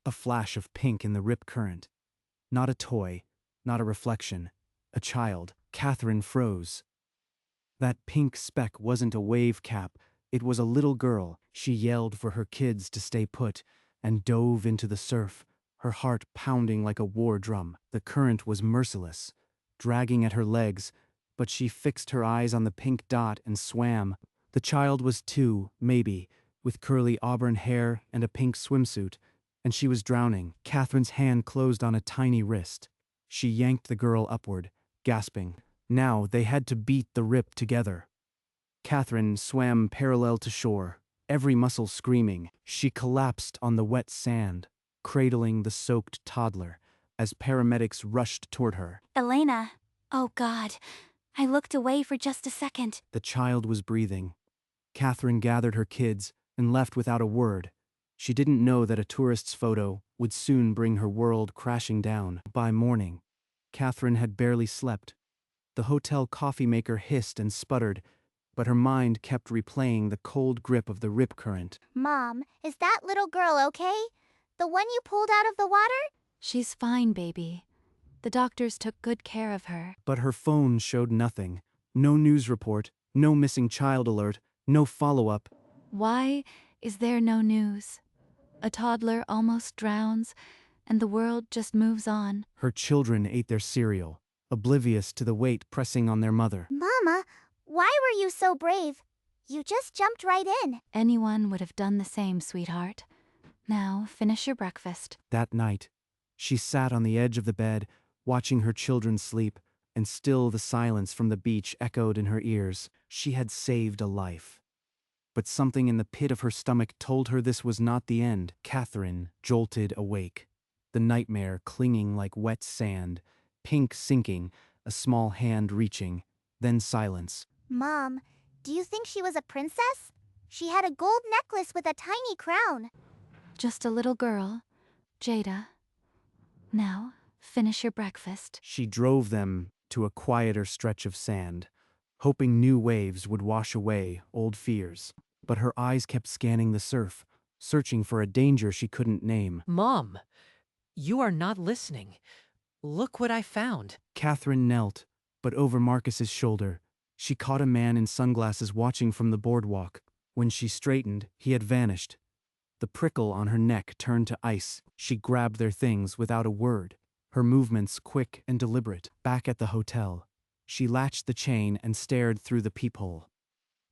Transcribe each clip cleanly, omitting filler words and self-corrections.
A flash of pink in the rip current. Not a toy, not a reflection. A child. Catherine froze. That pink speck wasn't a wave cap, it was a little girl. She yelled for her kids to stay put and dove into the surf, her heart pounding like a war drum. The current was merciless, dragging at her legs, but she fixed her eyes on the pink dot and swam. The child was 2, maybe, with curly auburn hair and a pink swimsuit, and she was drowning. Catherine's hand closed on a tiny wrist. She yanked the girl upward, gasping. Now they had to beat the rip together. Catherine swam parallel to shore, every muscle screaming. She collapsed on the wet sand, cradling the soaked toddler, as paramedics rushed toward her. Elena, oh God, I looked away for just a second. The child was breathing. Catherine gathered her kids and left without a word. She didn't know that a tourist's photo would soon bring her world crashing down. By morning, Catherine had barely slept. The hotel coffee maker hissed and sputtered, but her mind kept replaying the cold grip of the rip current. Mom, is that little girl okay? The one you pulled out of the water? She's fine, baby. The doctors took good care of her. But her phone showed nothing. No news report, no missing child alert, no follow-up. Why is there no news? A toddler almost drowns, and the world just moves on. Her children ate their cereal, oblivious to the weight pressing on their mother. Mama, why were you so brave? You just jumped right in. Anyone would have done the same, sweetheart. Now, finish your breakfast. That night, she sat on the edge of the bed, watching her children sleep, and still the silence from the beach echoed in her ears. She had saved a life. But something in the pit of her stomach told her this was not the end. Catherine jolted awake, the nightmare clinging like wet sand, pink sinking, a small hand reaching, then silence. Mom, do you think she was a princess? She had a gold necklace with a tiny crown. Just a little girl, Jada. Now, finish your breakfast. She drove them to a quieter stretch of sand, hoping new waves would wash away old fears. But her eyes kept scanning the surf, searching for a danger she couldn't name. Mom, you are not listening. Look what I found. Catherine knelt, but over Marcus's shoulder, she caught a man in sunglasses watching from the boardwalk. When she straightened, he had vanished. The prickle on her neck turned to ice. She grabbed their things without a word, her movements quick and deliberate. Back at the hotel, she latched the chain and stared through the peephole.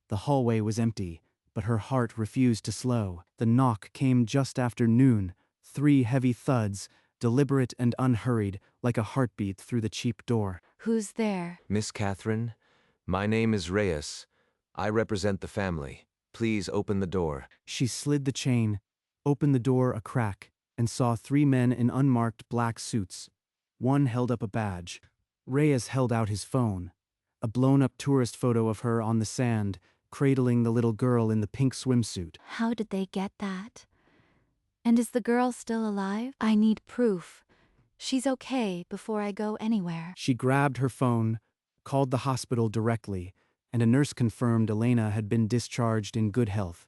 The hallway was empty, but her heart refused to slow. The knock came just after noon, 3 heavy thuds, deliberate and unhurried, like a heartbeat through the cheap door. Who's there? Miss Catherine, my name is Reyes. I represent the family. Please open the door. She slid the chain, opened the door a crack, and saw 3 men in unmarked black suits. One held up a badge. Reyes held out his phone. A blown-up tourist photo of her on the sand, cradling the little girl in the pink swimsuit. How did they get that? And is the girl still alive? I need proof. She's okay before I go anywhere. She grabbed her phone, called the hospital directly, and a nurse confirmed Elena had been discharged in good health.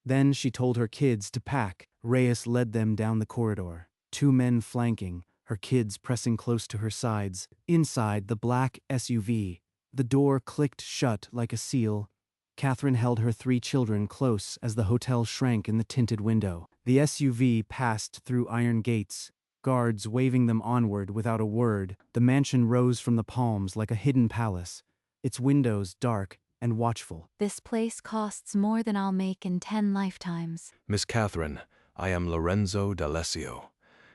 Then she told her kids to pack. Reyes led them down the corridor, 2 men flanking, her kids pressing close to her sides. Inside the black SUV, the door clicked shut like a seal. Catherine held her 3 children close as the hotel shrank in the tinted window. The SUV passed through iron gates, guards waving them onward without a word. The mansion rose from the palms like a hidden palace, its windows dark and watchful. This place costs more than I'll make in 10 lifetimes. Miss Catherine, I am Lorenzo D'Alessio.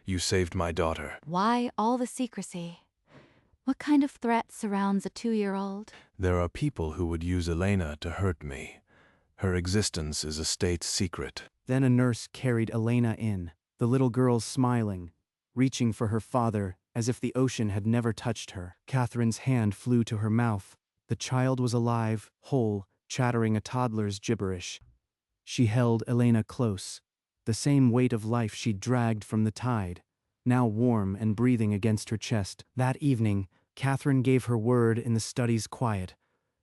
You saved my daughter. Why all the secrecy? What kind of threat surrounds a 2-year-old? There are people who would use Elena to hurt me. Her existence is a state secret. Then a nurse carried Elena in, the little girl smiling, reaching for her father as if the ocean had never touched her. Catherine's hand flew to her mouth. The child was alive, whole, chattering a toddler's gibberish. She held Elena close, the same weight of life she'd dragged from the tide, now warm and breathing against her chest. That evening, Catherine gave her word in the study's quiet.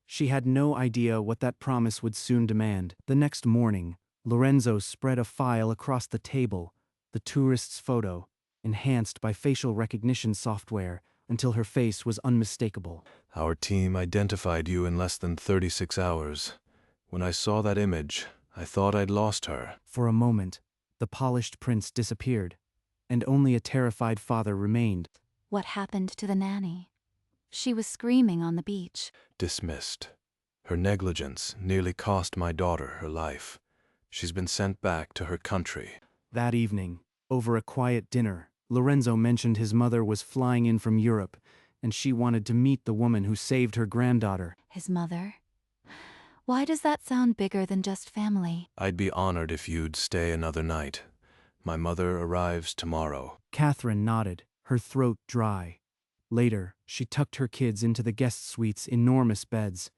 She had no idea what that promise would soon demand. The next morning, Lorenzo spread a file across the table, the tourist's photo, enhanced by facial recognition software until her face was unmistakable. Our team identified you in less than 36 hours. When I saw that image, I thought I'd lost her. For a moment, the polished prince disappeared, and only a terrified father remained. What happened to the nanny? She was screaming on the beach. Dismissed. Her negligence nearly cost my daughter her life. She's been sent back to her country. That evening, over a quiet dinner, Lorenzo mentioned his mother was flying in from Europe, and she wanted to meet the woman who saved her granddaughter. His mother? Why does that sound bigger than just family? I'd be honored if you'd stay another night. My mother arrives tomorrow. Catherine nodded, her throat dry. Later, she tucked her kids into the guest suite's enormous beds,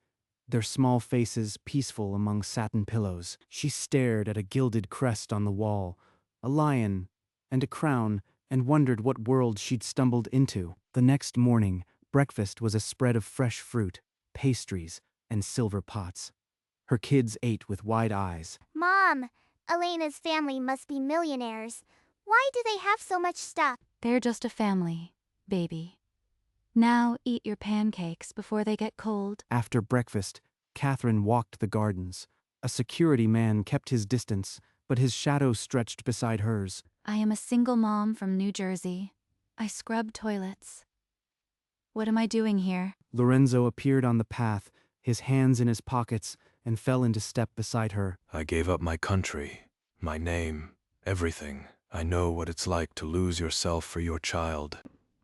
their small faces peaceful among satin pillows. She stared at a gilded crest on the wall, a lion, and a crown, and wondered what world she'd stumbled into. The next morning, breakfast was a spread of fresh fruit, pastries, and silver pots. Her kids ate with wide eyes. Mom, Elena's family must be millionaires. Why do they have so much stuff? They're just a family, baby. Now eat your pancakes before they get cold. After breakfast, Catherine walked the gardens. A security man kept his distance, but his shadow stretched beside hers. I am a single mom from New Jersey. I scrub toilets. What am I doing here? Lorenzo appeared on the path, his hands in his pockets, and fell into step beside her. I gave up my country, my name, everything. I know what it's like to lose yourself for your child.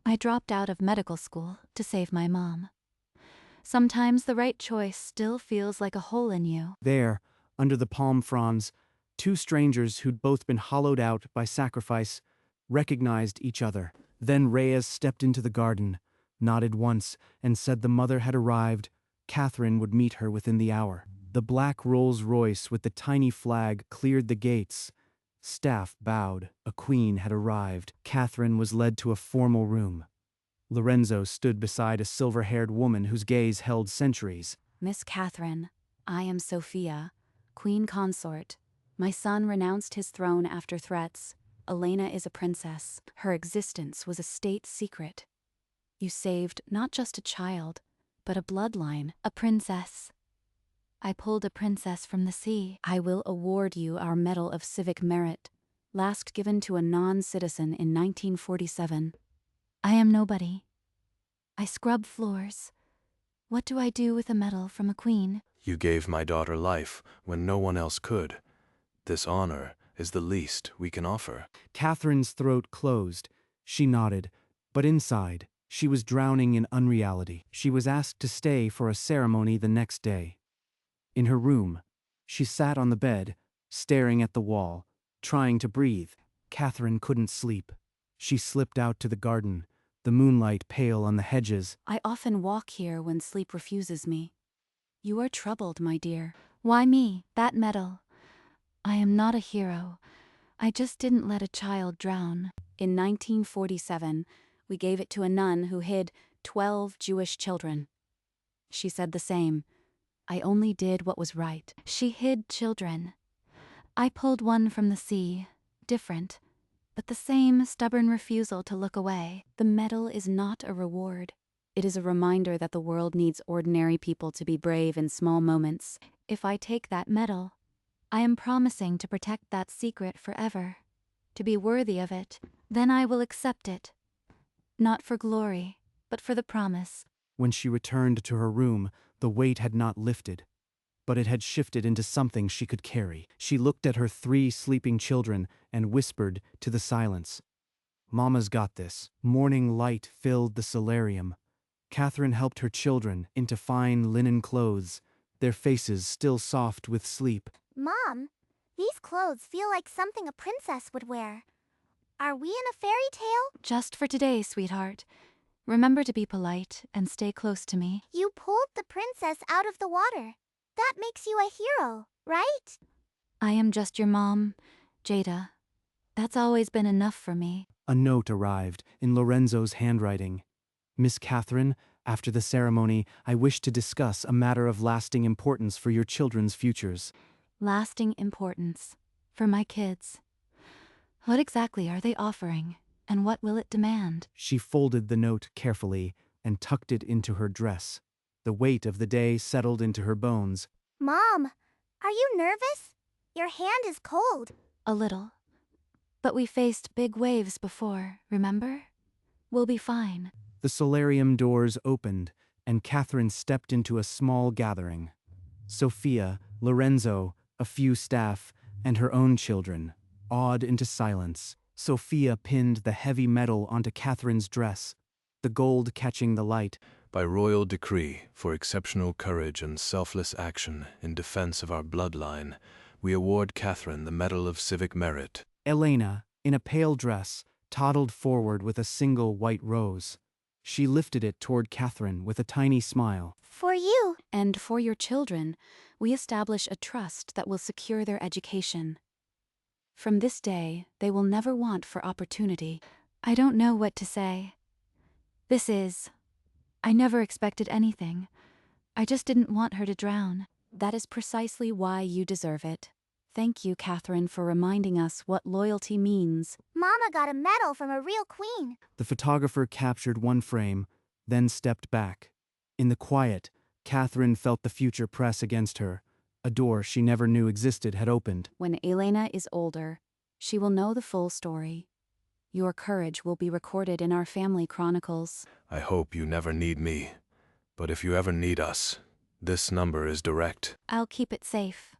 I dropped out of medical school to save my mom. Sometimes the right choice still feels like a hole in you. There, under the palm fronds, two strangers who'd both been hollowed out by sacrifice recognized each other. Then Reyes stepped into the garden, nodded once, and said the mother had arrived. Catherine would meet her within the hour. The black Rolls-Royce with the tiny flag cleared the gates. Staff bowed. A queen had arrived. Catherine was led to a formal room. Lorenzo stood beside a silver-haired woman whose gaze held centuries. Miss Catherine, I am Sophia, queen consort. My son renounced his throne after threats. Elena is a princess. Her existence was a state secret. You saved not just a child, but a bloodline, a princess. I pulled a princess from the sea. I will award you our Medal of Civic Merit, last given to a non-citizen in 1947. I am nobody. I scrub floors. What do I do with a medal from a queen? You gave my daughter life when no one else could. This honor is the least we can offer. Catherine's throat closed. She nodded, but inside, she was drowning in unreality. She was asked to stay for a ceremony the next day. In her room, she sat on the bed, staring at the wall, trying to breathe. Catherine couldn't sleep. She slipped out to the garden, the moonlight pale on the hedges. I often walk here when sleep refuses me. You are troubled, my dear. Why me? That medal. I am not a hero. I just didn't let a child drown. In 1947, we gave it to a nun who hid 12 Jewish children. She said the same. I only did what was right. She hid children. I pulled one from the sea. Different, but the same stubborn refusal to look away. The medal is not a reward. It is a reminder that the world needs ordinary people to be brave in small moments. If I take that medal, I am promising to protect that secret forever, to be worthy of it. Then I will accept it. Not for glory, but for the promise. When she returned to her room, the weight had not lifted, but it had shifted into something she could carry. She looked at her 3 sleeping children and whispered to the silence, "Mama's got this." Morning light filled the solarium. Catherine helped her children into fine linen clothes, their faces still soft with sleep. Mom, these clothes feel like something a princess would wear. Are we in a fairy tale? Just for today, sweetheart. Remember to be polite and stay close to me. You pulled the princess out of the water. That makes you a hero, right? I am just your mom, Jada. That's always been enough for me. A note arrived in Lorenzo's handwriting. "Miss Catherine, after the ceremony, I wish to discuss a matter of lasting importance for your children's futures." Lasting importance. For my kids. What exactly are they offering, and what will it demand? She folded the note carefully and tucked it into her dress. The weight of the day settled into her bones. Mom, are you nervous? Your hand is cold. A little. But we faced big waves before, remember? We'll be fine. The solarium doors opened, and Catherine stepped into a small gathering. Sophia, Lorenzo, a few staff, and her own children, awed into silence. Sophia pinned the heavy metal onto Catherine's dress, the gold catching the light. By royal decree, for exceptional courage and selfless action in defense of our bloodline, we award Catherine the Medal of Civic Merit. Elena, in a pale dress, toddled forward with a single white rose. She lifted it toward Catherine with a tiny smile. For you. And for your children, we establish a trust that will secure their education. From this day, they will never want for opportunity. I don't know what to say. I never expected anything. I just didn't want her to drown. That is precisely why you deserve it. Thank you, Catherine, for reminding us what loyalty means. Mama got a medal from a real queen. The photographer captured one frame, then stepped back. In the quiet, Catherine felt the future press against her. A door she never knew existed had opened. When Elena is older, she will know the full story. Your courage will be recorded in our family chronicles. I hope you never need me, but if you ever need us, this number is direct. I'll keep it safe.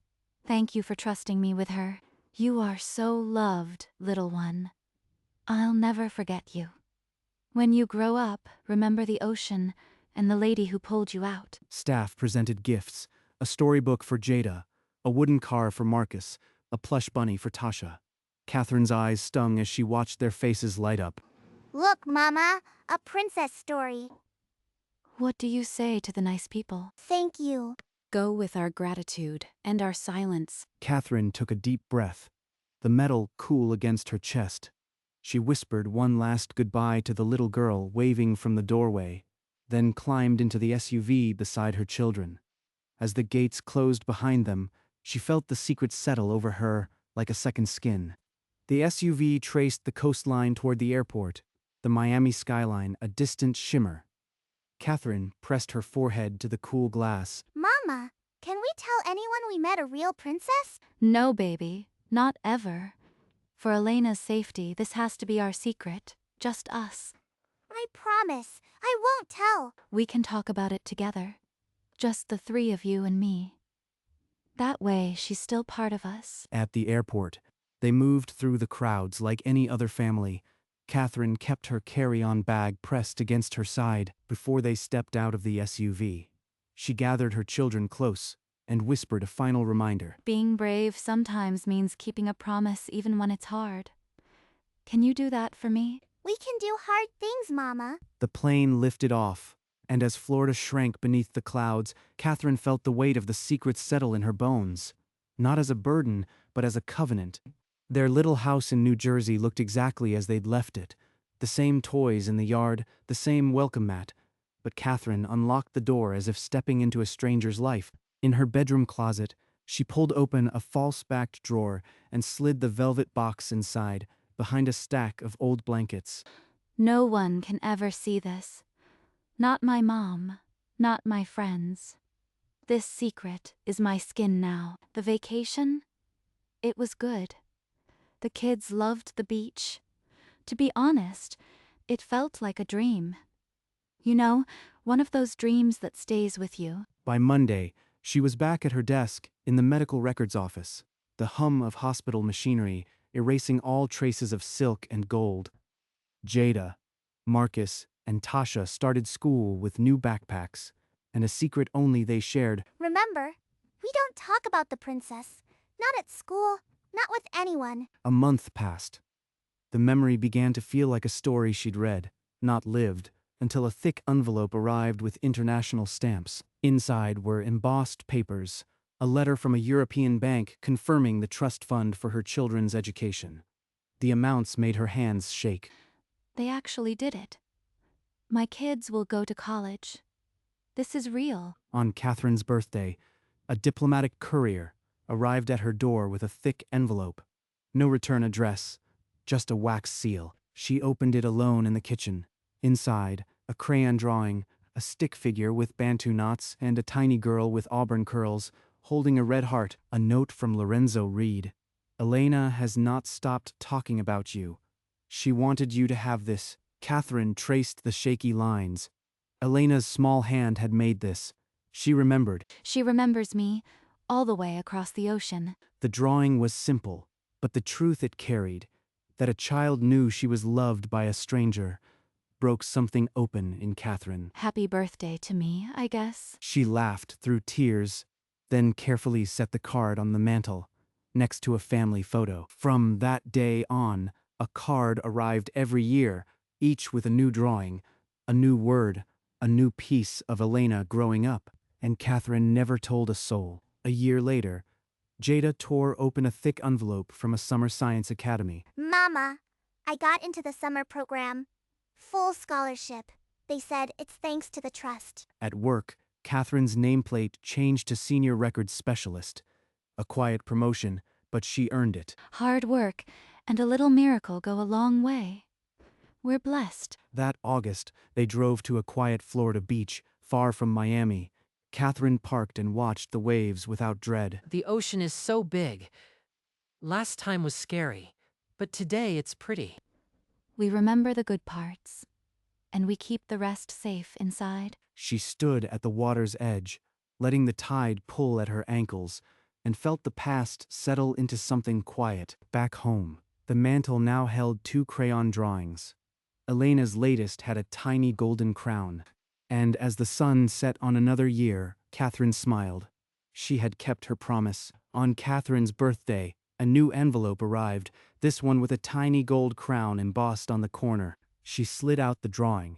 Thank you for trusting me with her. You are so loved, little one. I'll never forget you. When you grow up, remember the ocean and the lady who pulled you out. Staff presented gifts, a storybook for Jada, a wooden car for Marcus, a plush bunny for Tasha. Catherine's eyes stung as she watched their faces light up. Look, Mama, a princess story. What do you say to the nice people? Thank you. Go with our gratitude and our silence. Catherine took a deep breath, the metal cool against her chest. She whispered one last goodbye to the little girl waving from the doorway, then climbed into the SUV beside her children. As the gates closed behind them, she felt the secret settle over her like a second skin. The SUV traced the coastline toward the airport, the Miami skyline a distant shimmer. Catherine pressed her forehead to the cool glass. Mama, can we tell anyone we met a real princess? No, baby, not ever. For Elena's safety, this has to be our secret, just us. I promise, I won't tell. We can talk about it together, just the three of you and me. That way, she's still part of us. At the airport, they moved through the crowds like any other family. Catherine kept her carry-on bag pressed against her side before they stepped out of the SUV. She gathered her children close and whispered a final reminder. Being brave sometimes means keeping a promise even when it's hard. Can you do that for me? We can do hard things, Mama. The plane lifted off, and as Florida shrank beneath the clouds, Catherine felt the weight of the secret settle in her bones. Not as a burden, but as a covenant. Their little house in New Jersey looked exactly as they'd left it. The same toys in the yard, the same welcome mat. But Catherine unlocked the door as if stepping into a stranger's life. In her bedroom closet, she pulled open a false-backed drawer and slid the velvet box inside, behind a stack of old blankets. No one can ever see this. Not my mom, not my friends. This secret is my skin now. The vacation? It was good. The kids loved the beach. To be honest, it felt like a dream. You know, one of those dreams that stays with you. By Monday, she was back at her desk in the medical records office, the hum of hospital machinery erasing all traces of silk and gold. Jada, Marcus, and Tasha started school with new backpacks, and a secret only they shared. Remember, we don't talk about the princess. Not at school, not with anyone. A month passed. The memory began to feel like a story she'd read, not lived, until a thick envelope arrived with international stamps. Inside were embossed papers, a letter from a European bank confirming the trust fund for her children's education. The amounts made her hands shake. They actually did it. My kids will go to college. This is real. On Catherine's birthday, a diplomatic courier arrived at her door with a thick envelope. No return address, just a wax seal. She opened it alone in the kitchen. Inside, a crayon drawing, a stick figure with Bantu knots, and a tiny girl with auburn curls, holding a red heart. A note from Lorenzo read, "Elena has not stopped talking about you. She wanted you to have this." Catherine traced the shaky lines. Elena's small hand had made this. She remembered. She remembers me, all the way across the ocean. The drawing was simple, but the truth it carried, that a child knew she was loved by a stranger, broke something open in Catherine. Happy birthday to me, I guess. She laughed through tears, then carefully set the card on the mantel, next to a family photo. From that day on, a card arrived every year, each with a new drawing, a new word, a new piece of Elena growing up, and Catherine never told a soul. A year later, Jada tore open a thick envelope from a summer science academy. Mama, I got into the summer program. Full scholarship. They said it's thanks to the trust. At work, Catherine's nameplate changed to senior records specialist. A quiet promotion, but she earned it. Hard work and a little miracle go a long way. We're blessed. That August, they drove to a quiet Florida beach, far from Miami. Catherine parked and watched the waves without dread. The ocean is so big. Last time was scary, but today it's pretty. We remember the good parts, and we keep the rest safe inside. She stood at the water's edge, letting the tide pull at her ankles, and felt the past settle into something quiet. Back home, the mantel now held 2 crayon drawings. Elena's latest had a tiny golden crown, and as the sun set on another year, Catherine smiled. She had kept her promise. On Catherine's birthday, a new envelope arrived, this one with a tiny gold crown embossed on the corner. She slid out the drawing.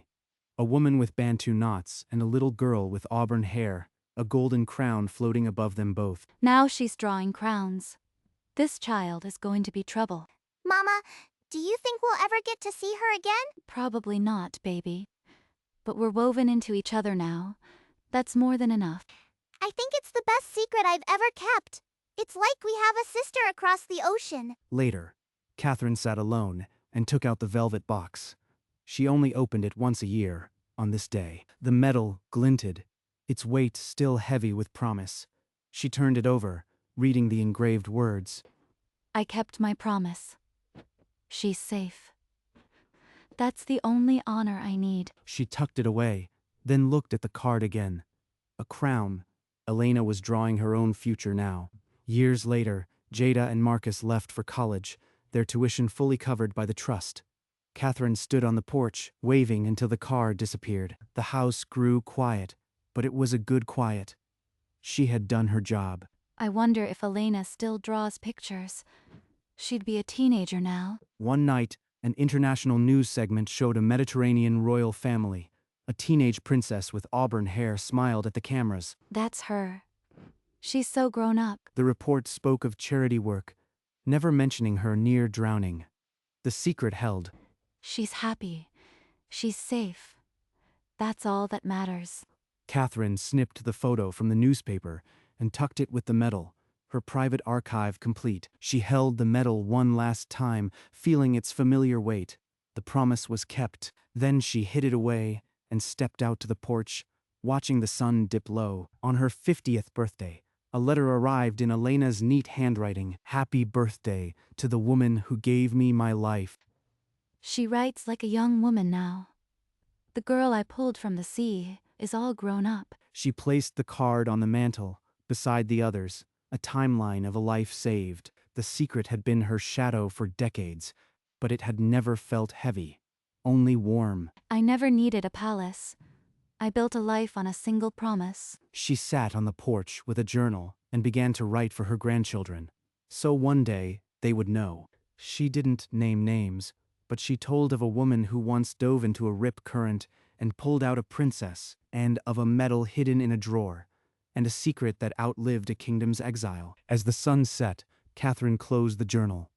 A woman with Bantu knots and a little girl with auburn hair, a golden crown floating above them both. Now she's drawing crowns. This child is going to be trouble. Mama, do you think we'll ever get to see her again? Probably not, baby. But we're woven into each other now. That's more than enough. I think it's the best secret I've ever kept. It's like we have a sister across the ocean. Later, Catherine sat alone and took out the velvet box. She only opened it once a year, on this day. The metal glinted, its weight still heavy with promise. She turned it over, reading the engraved words. I kept my promise. She's safe. That's the only honor I need. She tucked it away, then looked at the card again. A crown. Elena was drawing her own future now. Years later, Jada and Marcus left for college, their tuition fully covered by the trust. Catherine stood on the porch, waving until the car disappeared. The house grew quiet, but it was a good quiet. She had done her job. I wonder if Elena still draws pictures. She'd be a teenager now. One night, an international news segment showed a Mediterranean royal family. A teenage princess with auburn hair smiled at the cameras. That's her. She's so grown up. The report spoke of charity work, never mentioning her near drowning. The secret held. She's happy. She's safe. That's all that matters. Catherine snipped the photo from the newspaper and tucked it with the medal, her private archive complete. She held the medal one last time, feeling its familiar weight. The promise was kept. Then she hid it away and stepped out to the porch, watching the sun dip low. On her 50th birthday, a letter arrived in Elena's neat handwriting. Happy birthday to the woman who gave me my life. She writes like a young woman now. The girl I pulled from the sea is all grown up. She placed the card on the mantel, beside the others, a timeline of a life saved. The secret had been her shadow for decades, but it had never felt heavy, only warm. I never needed a palace. I built a life on a single promise. She sat on the porch with a journal and began to write for her grandchildren. So one day, they would know. She didn't name names, but she told of a woman who once dove into a rip current and pulled out a princess, and of a medal hidden in a drawer, and a secret that outlived a kingdom's exile. As the sun set, Catherine closed the journal.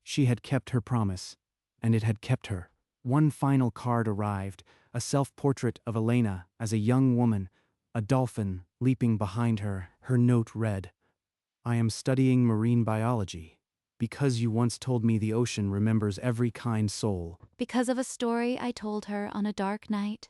She had kept her promise, and it had kept her. One final card arrived, a self-portrait of Elena as a young woman, a dolphin leaping behind her. Her note read, "I am studying marine biology. Because you once told me the ocean remembers every kind soul. Because of a story I told her on a dark night.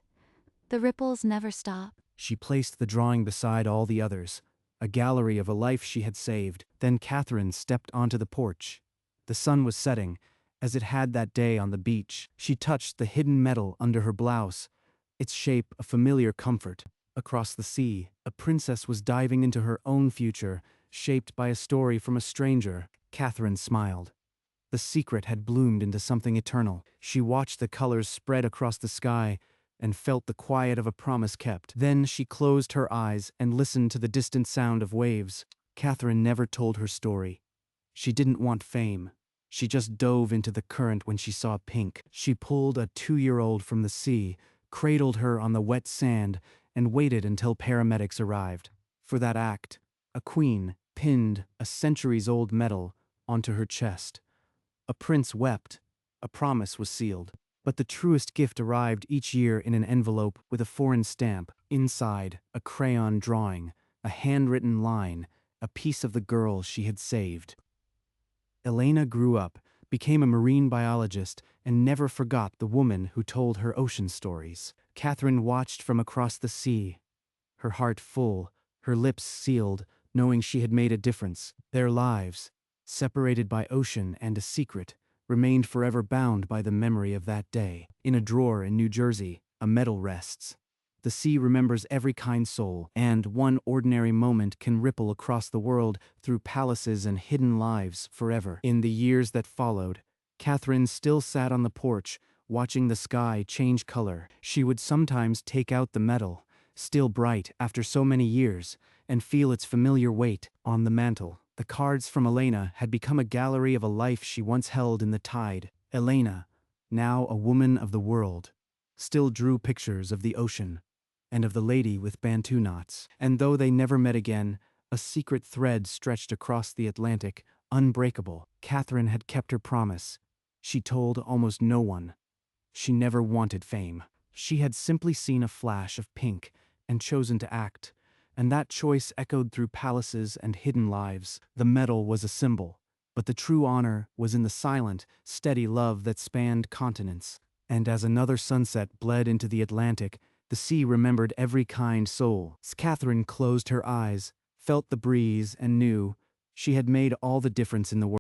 The ripples never stop. She placed the drawing beside all the others, a gallery of a life she had saved. Then Catherine stepped onto the porch. The sun was setting, as it had that day on the beach. She touched the hidden metal under her blouse, its shape a familiar comfort. Across the sea, a princess was diving into her own future, shaped by a story from a stranger. Catherine smiled. The secret had bloomed into something eternal. She watched the colors spread across the sky and felt the quiet of a promise kept. Then she closed her eyes and listened to the distant sound of waves. Catherine never told her story. She didn't want fame. She just dove into the current when she saw Pink. She pulled a 2-year-old from the sea, cradled her on the wet sand, and waited until paramedics arrived. For that act, a queen pinned a centuries-old medal onto her chest. A prince wept. A promise was sealed. But the truest gift arrived each year in an envelope with a foreign stamp. Inside, a crayon drawing, a handwritten line, a piece of the girl she had saved. Elena grew up, became a marine biologist, and never forgot the woman who told her ocean stories. Catherine watched from across the sea, her heart full, her lips sealed, knowing she had made a difference. Their lives, separated by ocean and a secret, remained forever bound by the memory of that day. In a drawer in New Jersey, a medal rests. The sea remembers every kind soul, and one ordinary moment can ripple across the world through palaces and hidden lives forever. In the years that followed, Catherine still sat on the porch, watching the sky change color. She would sometimes take out the medal, still bright after so many years, and feel its familiar weight on the mantel. The cards from Elena had become a gallery of a life she once held in the tide. Elena, now a woman of the world, still drew pictures of the ocean and of the lady with bantu knots. And though they never met again, a secret thread stretched across the Atlantic, unbreakable. Catherine had kept her promise. She told almost no one. She never wanted fame. She had simply seen a flash of pink and chosen to act, and that choice echoed through palaces and hidden lives. The medal was a symbol, but the true honor was in the silent, steady love that spanned continents. And as another sunset bled into the Atlantic, the sea remembered every kind soul. Catherine closed her eyes, felt the breeze, and knew she had made all the difference in the world.